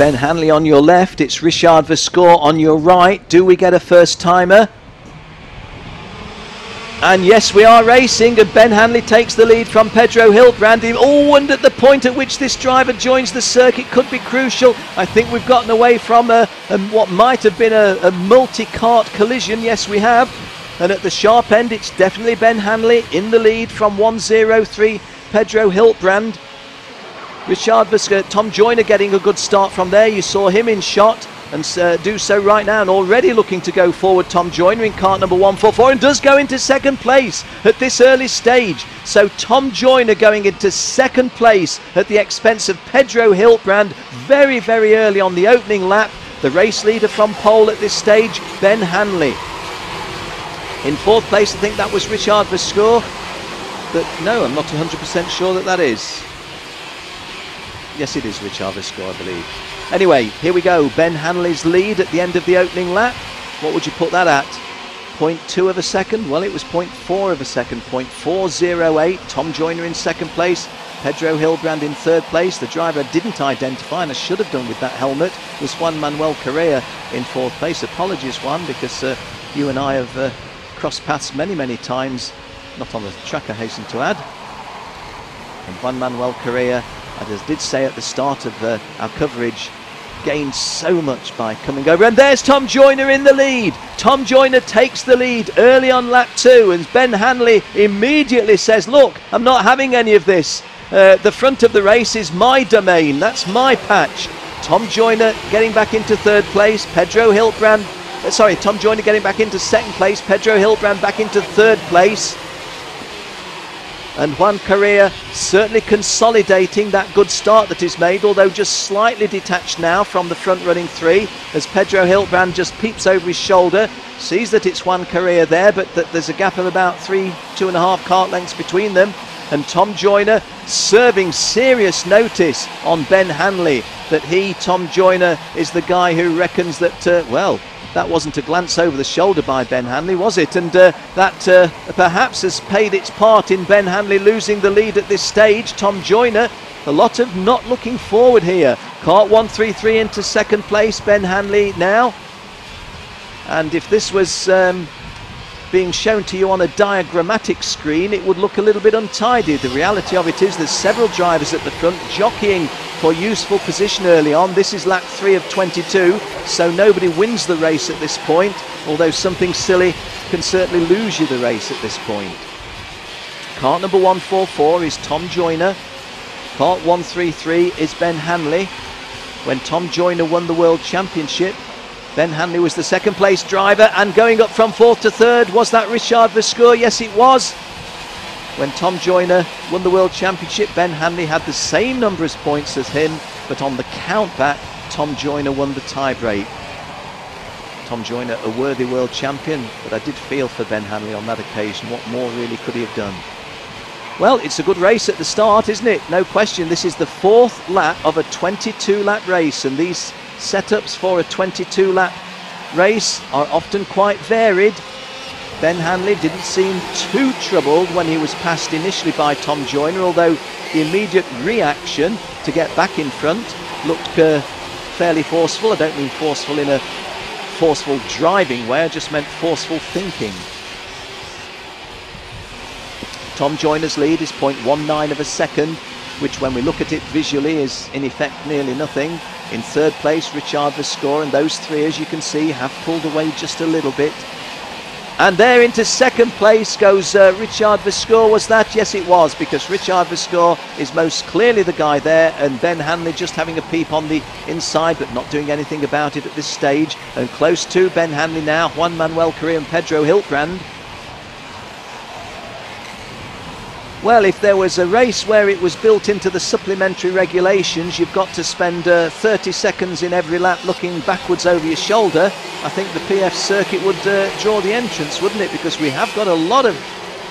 Ben Hanley on your left, it's Richard Vescour on your right. Do we get a first timer? And yes, we are racing, and Ben Hanley takes the lead from Pedro Hilbrand. Oh, and at the point at which this driver joins the circuit could be crucial. I think we've gotten away from what might have been a multi-kart collision. Yes, we have. And at the sharp end, it's definitely Ben Hanley in the lead from 103 Pedro Hilbrand. Richard Vescour, Tom Joyner getting a good start from there. You saw him in shot and do so right now, and already looking to go forward. Tom Joyner in kart number 144 and does go into second place at this early stage. So Tom Joyner going into second place at the expense of Pedro Hilbrand very, very early on the opening lap. The race leader from pole at this stage, Ben Hanley. In fourth place, I think that was Richard Vescour. But no, I'm not 100% sure that is. Yes, it is Richard Vescour, I believe. Anyway, here we go. Ben Hanley's lead at the end of the opening lap. What would you put that at? 0.2 of a second? Well, it was 0.4 of a second. 0.408. Tom Joyner in second place. Pedro Hilbrand in third place. The driver I didn't identify, and I should have done with that helmet, was Juan Manuel Correa in fourth place. Apologies, Juan, because you and I have crossed paths many, many times. Not on the track, I hasten to add. And Juan Manuel Correa, as I did say at the start of our coverage, gained so much by coming over. And there's Tom Joyner in the lead. Tom Joyner takes the lead early on lap 2, and Ben Hanley immediately says, look, I'm not having any of this. The front of the race is my domain. That's my patch. Tom Joyner getting back into third place. Tom Joyner getting back into second place. Pedro Hilbrand back into third place. And Juan Correa certainly consolidating that good start that is made, although just slightly detached now from the front running three, as Pedro Hilbrand just peeps over his shoulder, sees that it's Juan Correa there, but that there's a gap of about 2.5 kart lengths between them. And Tom Joyner serving serious notice on Ben Hanley that Tom Joyner, is the guy who reckons that, well, that wasn't a glance over the shoulder by Ben Hanley, was it? And that perhaps has played its part in Ben Hanley losing the lead at this stage. Tom Joyner, a lot of not looking forward here. Kart 133 into second place, Ben Hanley now. And if this was being shown to you on a diagrammatic screen, it would look a little bit untidy. The reality of it is there's several drivers at the front jockeying for useful position early on. This is lap 3 of 22, so nobody wins the race at this point, although something silly can certainly lose you the race at this point. Kart number 144 is Tom Joyner. Kart 133 is Ben Hanley. When Tom Joyner won the World Championship, Ben Hanley was the second place driver, and going up from fourth to third, was that Richard Vescour? Yes, it was. When Tom Joyner won the World Championship, Ben Hanley had the same number of points as him, but on the count back, Tom Joyner won the tie-break. Tom Joyner, a worthy world champion, but I did feel for Ben Hanley on that occasion. What more really could he have done? Well, it's a good race at the start, isn't it? No question. This is the fourth lap of a 22-lap race, and these setups for a 22-lap race are often quite varied. Ben Hanley didn't seem too troubled when he was passed initially by Tom Joyner, although the immediate reaction to get back in front looked fairly forceful. I don't mean forceful in a forceful driving way, I just meant forceful thinking. Tom Joyner's lead is 0.19 of a second, which when we look at it visually is in effect nearly nothing. In third place, Richard Vescour, and those three, as you can see, have pulled away just a little bit. And there into second place goes Richard Vescour. Was that? Yes, it was, because Richard Vescour is most clearly the guy there, and Ben Hanley just having a peep on the inside, but not doing anything about it at this stage. And close to Ben Hanley now, Juan Manuel Correa and Pedro Hilbrand. Well, if there was a race where it was built into the supplementary regulations, you've got to spend 30 seconds in every lap looking backwards over your shoulder, I think the PF circuit would draw the entrance, wouldn't it? Because we have got a lot of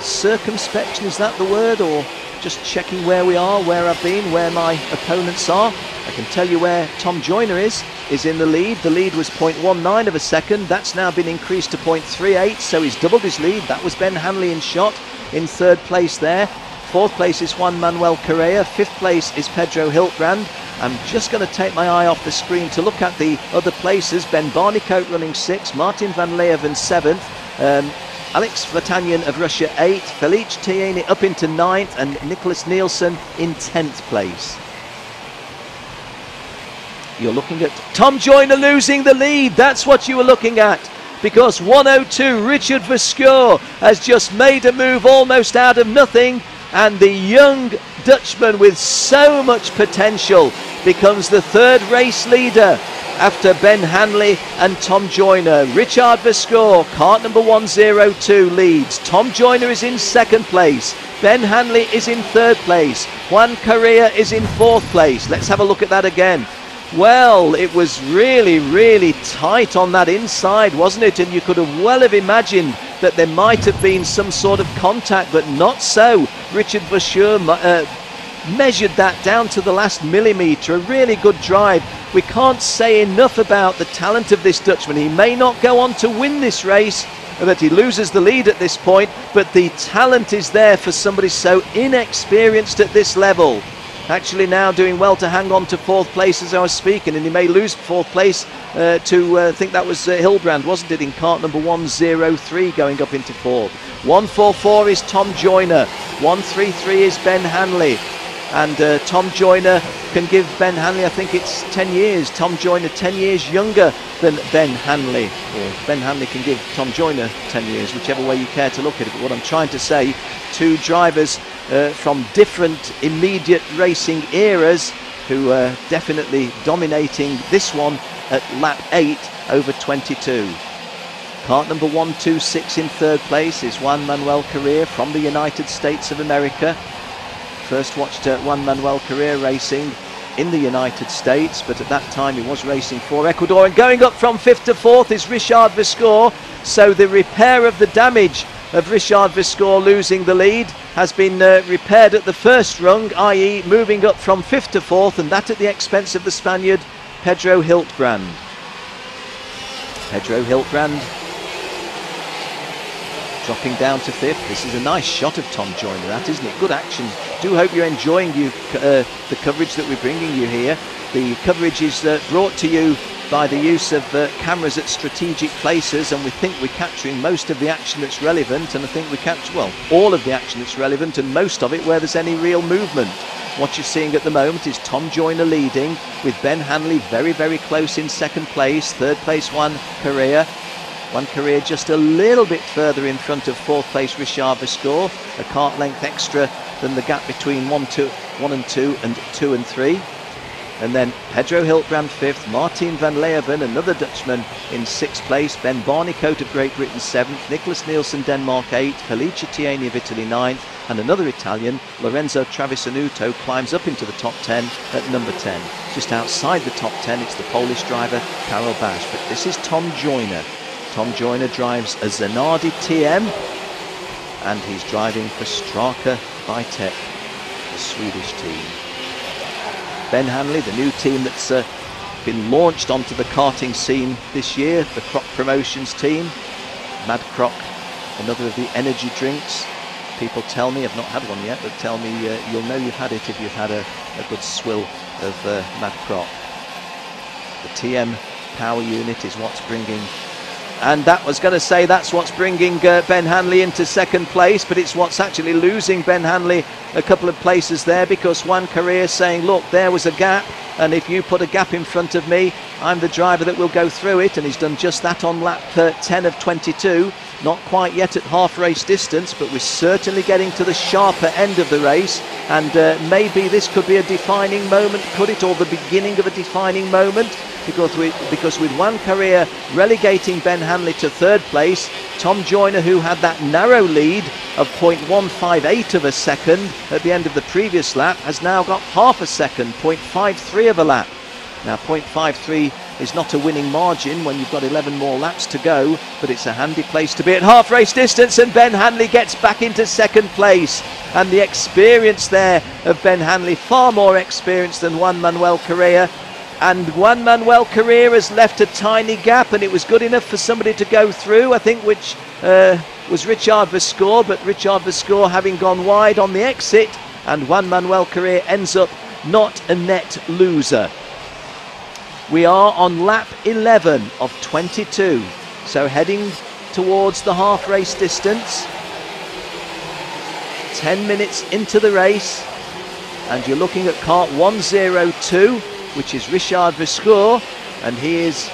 circumspection, is that the word? Or just checking where we are, where I've been, where my opponents are. I can tell you where Tom Joyner is in the lead. The lead was 0.19 of a second. That's now been increased to 0.38, so he's doubled his lead. That was Ben Hanley in shot. In third place there. Fourth place is Juan Manuel Correa. Fifth place is Pedro Hilbrand. I'm just going to take my eye off the screen to look at the other places. Ben Barnicoat running 6th, Martin van Leeuwen 7th, Alex Vlatanyan of Russia 8th, Felice Tieni up into 9th, and Nicholas Nielsen in 10th place. You're looking at Tom Joyner losing the lead. That's what you were looking at, because 102 Richard Verschoor has just made a move almost out of nothing, and the young Dutchman with so much potential becomes the 3rd race leader after Ben Hanley and Tom Joyner. Richard Verschoor, kart number 102, leads. Tom Joyner is in 2nd place. Ben Hanley is in 3rd place. Juan Correa is in 4th place. Let's have a look at that again. Well, it was really tight on that inside, wasn't it? And you could have well have imagined that there might have been some sort of contact, but not so. Richard Verschoor measured that down to the last millimetre. A really good drive. We can't say enough about the talent of this Dutchman. He may not go on to win this race, that he loses the lead at this point, but the talent is there for somebody so inexperienced at this level. Actually now doing well to hang on to 4th place as I was speaking, and he may lose 4th place to, I think that was Hilbrand, wasn't it, in kart number 103 going up into 4th. 144 is Tom Joyner, 133 is Ben Hanley, and Tom Joyner can give Ben Hanley, I think it's 10 years, Tom Joyner 10 years younger than Ben Hanley, or Ben Hanley can give Tom Joyner 10 years, whichever way you care to look at it. But what I'm trying to say, 2 drivers from different immediate racing eras who are definitely dominating this one at lap 8 over 22. Kart number 126 in 3rd place is Juan Manuel Correa from the United States of America. First watched Juan Manuel Correa racing in the United States, but at that time he was racing for Ecuador. And going up from 5th to 4th is Richard Verschoor. So the repair of the damage of Richard Verschoor losing the lead has been repaired at the first rung, i.e. moving up from 5th to 4th, and that at the expense of the Spaniard Pedro Hiltbrand. Pedro Hiltbrand dropping down to 5th. This is a nice shot of Tom Joyner, that, isn't it? Good action. Do hope you're enjoying the coverage that we're bringing you here. The coverage is brought to you by the use of cameras at strategic places, and we think we're capturing most of the action that's relevant, and I think we capture, well, all of the action that's relevant, and most of it where there's any real movement. What you're seeing at the moment is Tom Joyner leading, with Ben Hanley very close in 2nd place. 3rd place Juan Correa. Juan Correa just a little bit further in front of 4th place Richard Verschoor, a kart length extra than the gap between 1 and 2 and 2 and 3. And then Pedro Hiltbrand 5th, Martin van Leeuwen, another Dutchman, in 6th place, Ben Barnicoat of Great Britain 7th, Nicholas Nielsen Denmark 8th, Felice Tieni of Italy 9th, and another Italian, Lorenzo Travisanuto, climbs up into the top 10 at number 10. Just outside the top 10 it's the Polish driver Karol Bash, but this is Tom Joyner. Tom Joyner drives a Zanardi TM, and he's driving for Straka Bytek, the Swedish team. Ben Hanley, the new team that's been launched onto the karting scene this year, the Croc Promotions team. Mad Croc, another of the energy drinks. People tell me, I've not had one yet, but tell me you'll know you've had it if you've had a good swill of Mad Croc. The TM power unit is what's bringing, and that was going to say that's what's bringing Ben Hanley into 2nd place, but it's what's actually losing Ben Hanley a couple of places there, because Juan Correa is saying, look, there was a gap, and if you put a gap in front of me, I'm the driver that will go through it, and he's done just that on lap 10 of 22. Not quite yet at half race distance, but we're certainly getting to the sharper end of the race, and maybe this could be a defining moment, could it, or the beginning of a defining moment, because with Juan Correa relegating Ben Hanley to 3rd place, Tom Joyner, who had that narrow lead of 0.158 of a second at the end of the previous lap, has now got half a second, 0.53 of a lap. Now 0.53 is not a winning margin when you've got 11 more laps to go, but it's a handy place to be at half race distance, and Ben Hanley gets back into 2nd place, and the experience there of Ben Hanley, far more experienced than Juan Manuel Correa, and Juan Manuel Correa has left a tiny gap, and it was good enough for somebody to go through, I think, which was Richard Verschoor, but Richard Verschoor having gone wide on the exit, and Juan Manuel Correa ends up not a net loser. We are on lap 11 of 22, so heading towards the half race distance. 10 minutes into the race, and you're looking at kart 102, which is Richard Viscour, and he is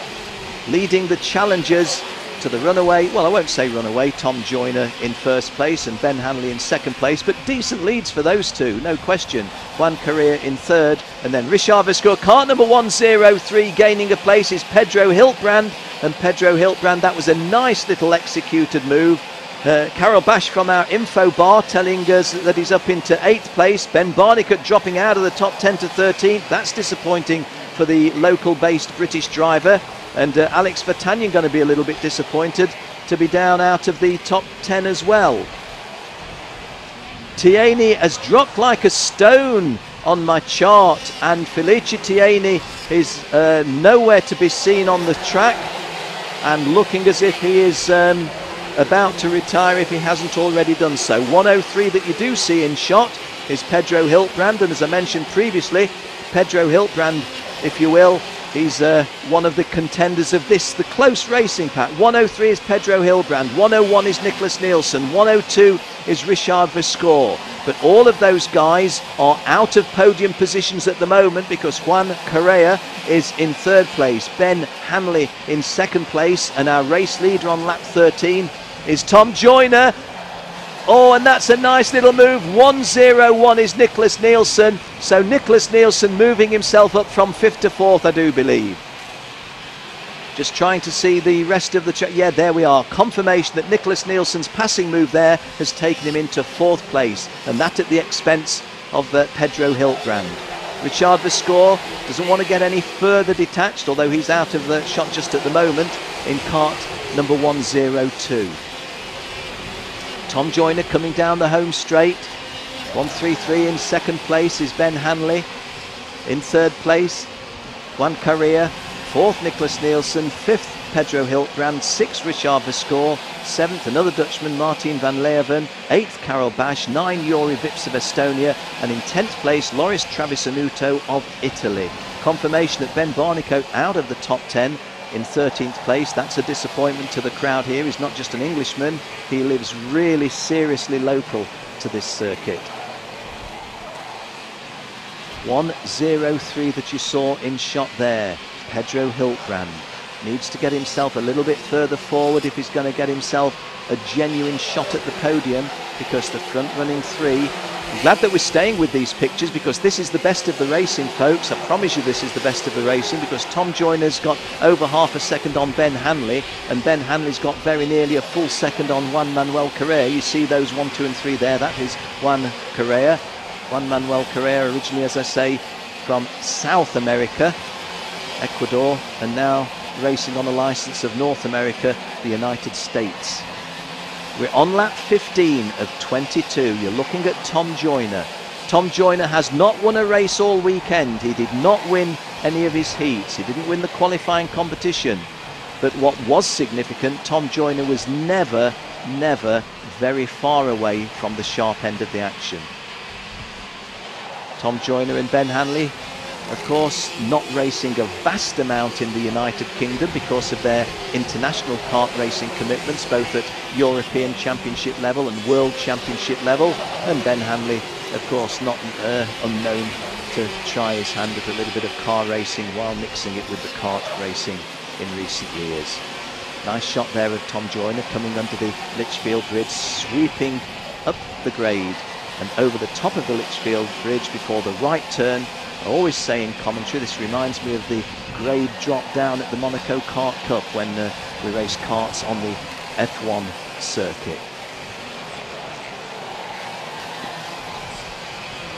leading the challengers to the runaway, well, I won't say runaway, Tom Joyner in first place and Ben Hanley in second place, but decent leads for those two, no question. Juan Correa in third, and then Richard Viscour. Kart number 103 gaining a place is Pedro Hiltbrand, and Pedro Hiltbrand, that was a nice little executed move. Carol Bash from our info bar telling us that he's up into 8th place. Ben Barnicott dropping out of the top 10 to 13th. That's disappointing for the local-based British driver. And Alex Vartanyan going to be a little bit disappointed to be down out of the top 10 as well. Tierney has dropped like a stone on my chart, and Felice Tierney is nowhere to be seen on the track and looking as if he is about to retire if he hasn't already done so. 103 that you do see in shot is Pedro Hiltbrand, and as I mentioned previously, Pedro Hiltbrand, if you will, he's one of the contenders of this, the close racing pack. 103 is Pedro Hiltbrand, 101 is Nicholas Nielsen, 102 is Richard Viscour. But all of those guys are out of podium positions at the moment because Juan Correa is in third place, Ben Hanley in second place, and our race leader on lap 13 is Tom Joyner. Oh, and that's a nice little move. 101 is Nicholas Nielsen. So Nicholas Nielsen moving himself up from 5th to 4th, I do believe. Just trying to see the rest of the track. Yeah, there we are. Confirmation that Nicholas Nielsen's passing move there has taken him into 4th place, and that at the expense of Pedro Hiltbrand. Richard Viscour doesn't want to get any further detached, although he's out of the shot just at the moment in kart number 102. Tom Joyner coming down the home straight. 133 in second place is Ben Hanley. In third place, Juan Correa. 4th, Nicholas Nielsen. 5th, Pedro Hiltbrand. 6th, Richard Viscour. 7th, another Dutchman, Martin van Leeuwen. 8th, Karel Bash. 9, Jori Vips of Estonia. And in 10th place, Loris Travisanuto of Italy. Confirmation that Ben Barnicott out of the top 10 in 13th place. That's a disappointment to the crowd here. He's not just an Englishman, he lives really seriously local to this circuit. 103 that you saw in shot there. Pedro Hiltbrand needs to get himself a little bit further forward if he's going to get himself a genuine shot at the podium, because the front running three, I'm glad that we're staying with these pictures because this is the best of the racing, folks. I promise you this is the best of the racing, because Tom Joyner's got over half a second on Ben Hanley, and Ben Hanley's got very nearly a full second on Juan Manuel Correa. You see those 1, 2 and 3 there. That is Juan Correa. Juan Manuel Correa, originally, as I say, from South America, Ecuador, and now racing on a license of North America, the United States. We're on lap 15 of 22. You're looking at Tom Joyner. Tom Joyner has not won a race all weekend. He did not win any of his heats. He didn't win the qualifying competition. But what was significant, Tom Joyner was never very far away from the sharp end of the action. Tom Joyner and Ben Hanley, of course, not racing a vast amount in the United Kingdom because of their international kart racing commitments, both at European Championship level and World Championship level. And Ben Hanley, of course, not unknown to try his hand at a little bit of car racing while mixing it with the kart racing in recent years. Nice shot there of Tom Joyner coming under the Litchfield Bridge, sweeping up the grade and over the top of the Litchfield Bridge before the right turn. I always say in commentary, this reminds me of the grade drop down at the Monaco Kart Cup when we raced karts on the F1 circuit.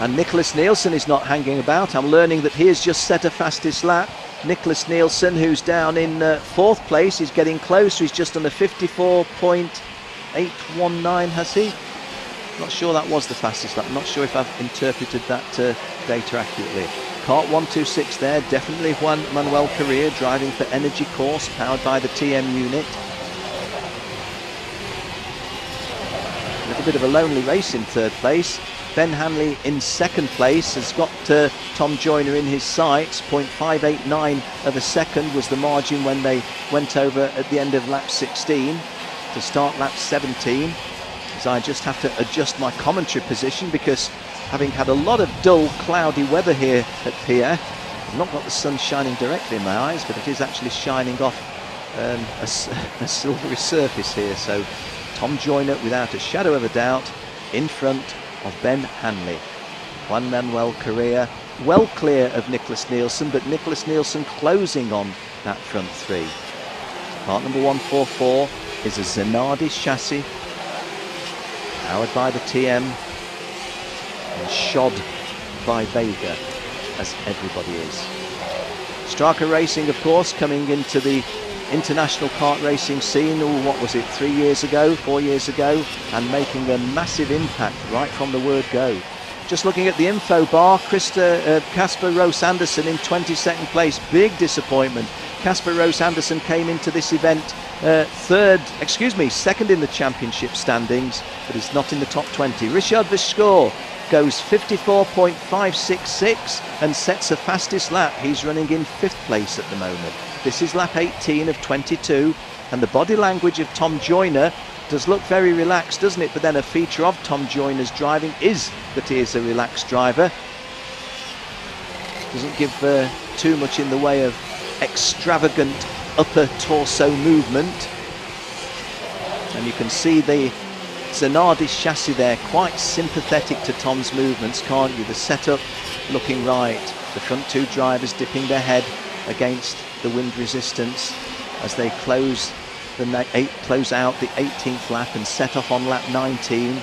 And Nicholas Nielsen is not hanging about. I'm learning that he has just set a fastest lap. Nicholas Nielsen, who's down in 4th place, is getting closer. He's just on a 54.819, has he? Not sure that was the fastest lap. I'm not sure if I've interpreted that data accurately. Kart 126 there, definitely Juan Manuel Correa driving for Energy Course, powered by the TM unit. A little bit of a lonely race in 3rd place. Ben Hanley in second place has got Tom Joyner in his sights. 0.589 of a second was the margin when they went over at the end of lap 16 to start lap 17. As I just have to adjust my commentary position, because having had a lot of dull, cloudy weather here at PF, I've not got the sun shining directly in my eyes, but it is actually shining off a silvery surface here. So Tom Joyner, without a shadow of a doubt, in front of Ben Hanley. Juan Manuel Correa well clear of Nicholas Nielsen, but Nicholas Nielsen closing on that front three. Part number 144 is a Zanardi chassis, powered by the TM and shod by Vega, as everybody is. Straka Racing, of course, coming into the international kart racing scene, what was it, 3 years ago, 4 years ago, and making a massive impact right from the word go. Just looking at the info bar, Casper Rose Anderson in 22nd place, big disappointment. Casper Rose Anderson came into this event second in the championship standings, but is not in the top 20. Richard Viscour goes 54.566 and sets the fastest lap. He's running in 5th place at the moment. This is lap 18 of 22, and the body language of Tom Joyner does look very relaxed, doesn't it? But then a feature of Tom Joyner's driving is that he is a relaxed driver. Doesn't give too much in the way of extravagant upper torso movement. And you can see the Zanardi chassis there, quite sympathetic to Tom's movements, can't you? The setup looking right, the front two drivers dipping their head against the wind resistance as they close out the 18th lap and set off on lap 19.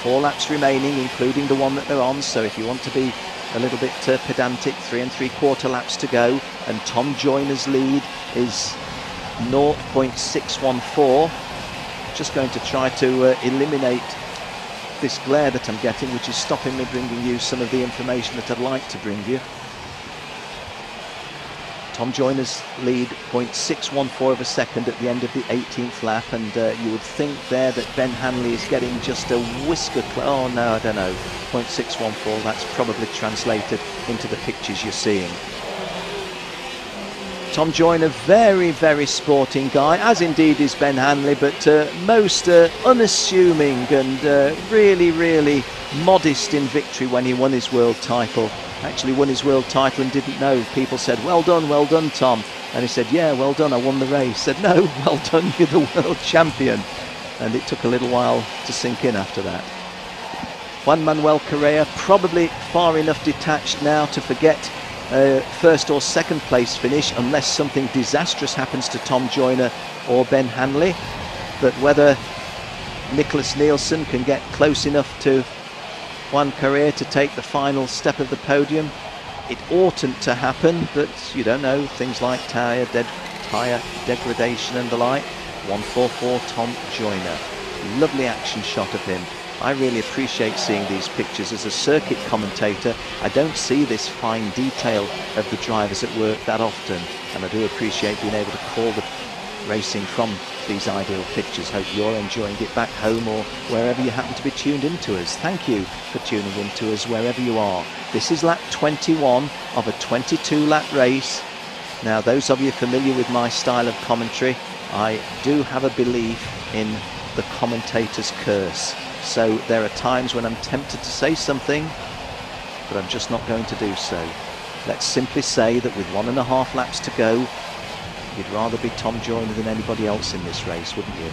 4 laps remaining, including the one that they're on, so if you want to be a little bit pedantic, 3 3/4 laps to go, and Tom Joyner's lead is 0.614. Just going to try to eliminate this glare that I'm getting, which is stopping me bringing you some of the information that I'd like to bring you. Tom Joyner's lead 0.614 of a second at the end of the 18th lap, and you would think there that Ben Hanley is getting just a whisker oh no, I don't know, 0.614, that's probably translated into the pictures you're seeing. Tom Joyner, very, very sporting guy, as indeed is Ben Hanley, but most unassuming and really, really modest in victory when he won his world title. Actually won his world title and didn't know. People said, well done, Tom. And he said, yeah, well done, I won the race. Said, no, well done, you're the world champion. And it took a little while to sink in after that. Juan Manuel Correa, probably far enough detached now to forget first or second place finish, unless something disastrous happens to Tom Joyner or Ben Hanley. But whether Nicholas Nielsen can get close enough to Juan Correa to take the final step of the podium, it oughtn't to happen, but you don't know, things like tyre degradation and the like. 144 Tom Joyner, lovely action shot of him. I really appreciate seeing these pictures. As a circuit commentator, I don't see this fine detail of the drivers at work that often, and I do appreciate being able to call the racing from these ideal pictures. Hope you're enjoying it back home or wherever you happen to be tuned into us. Thank you for tuning into us wherever you are. This is lap 21 of a 22 lap race. Now, those of you familiar with my style of commentary, I do have a belief in the commentator's curse. So there are times when I'm tempted to say something, but I'm just not going to do so. Let's simply say that with 1.5 laps to go, you'd rather be Tom Joyner than anybody else in this race, wouldn't you?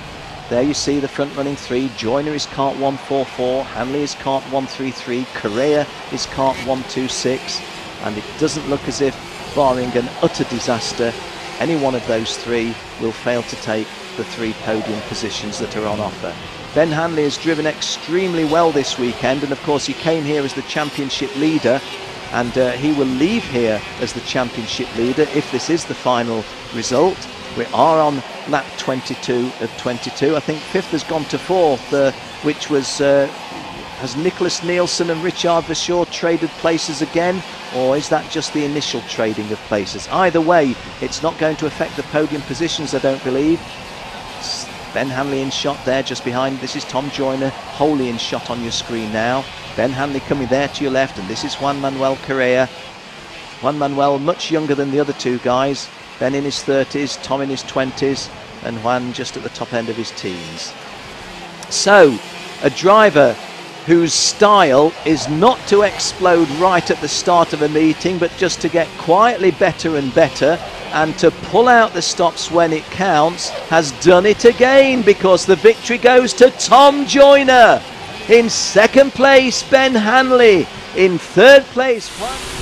There you see the front running three. Joyner is kart 144, Hanley is kart 133, Correa is kart 126, and it doesn't look as if, barring an utter disaster, any one of those three will fail to take the 3 podium positions that are on offer. Ben Hanley has driven extremely well this weekend, and of course he came here as the championship leader, and he will leave here as the championship leader if this is the final result. We are on lap 22 of 22. I think 5th has gone to 4th, which was has Nicholas Nielsen and Richard Viscour traded places again, or is that just the initial trading of places? Either way, it's not going to affect the podium positions, I don't believe. Ben Hanley in shot there just behind. This is Tom Joyner wholly in shot on your screen now. Ben Hanley coming there to your left, and this is Juan Manuel Correa. Juan Manuel much younger than the other two guys. Ben in his 30s, Tom in his 20s, and Juan just at the top end of his teens. So, a driver whose style is not to explode right at the start of a meeting, but just to get quietly better and better, and to pull out the stops when it counts, has done it again, because the victory goes to Tom Joyner. In second place, Ben Hanley. In third place, Juan